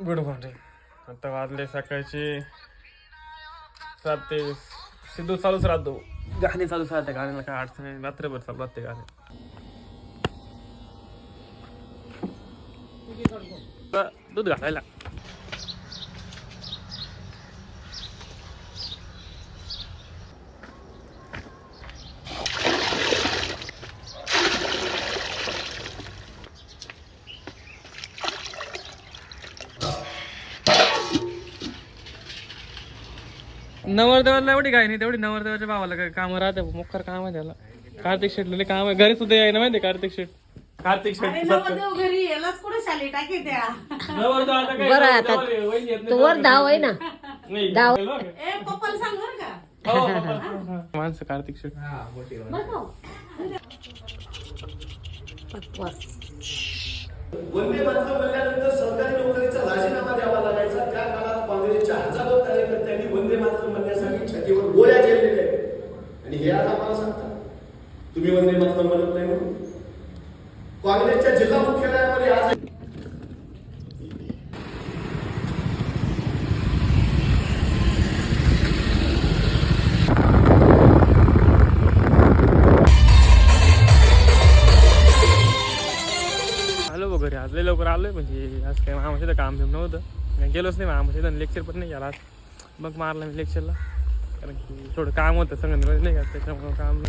Good morning. आता वाजले सकाळचे 7 ते सिद्धू चालूच राहतो. गाणे चालूच राहते. गाण्याला काय अडचण नाही. रात्रभर चालू राहते गाणे. दूध घालायला नवरदेवाला एवढी काय नाही, तेवढी नवरदेवाच्या भावाला काय काम राहते. मुख्य काम आहे त्याला. कार्तिक शेटला काम आहे. घरी सुद्धा यायला माहिती कार्तिक शेट. कार्तिक शेट घरी यालाच कुठे शाली टाकी त्या बरं आता तू वर धाव आहे ना. धाव ए पप्पाला सांग बरं का. माणसं कार्तिक शेट. वंदे मातरम म्हणल्यानंतर सरकारी नोकरीचा राजीनामा द्यावा लागायचा. त्या काळात काँग्रेसच्या हजारो कार्यकर्त्यांनी वंदे मातरम म्हणण्यासाठी छातीवर गोळ्या झेललेल्या आहेत. आणि हे आता मला सांगता तुम्ही वंदे मातरम म्हणत नाही म्हणून. काँग्रेसच्या जिल्हा मुख्यालयामध्ये आज घरी आज लय लवकर आलोय. म्हणजे आज काय मामाचं काम बिम नव्हतं. गेलोच नाही मामाच्या लेक्चर पण नाही गेला आज. मग मारला मी लेक्चरला, कारण की थोडं काम होतं संगणमध्ये नाही का, त्याच्यामुळं काम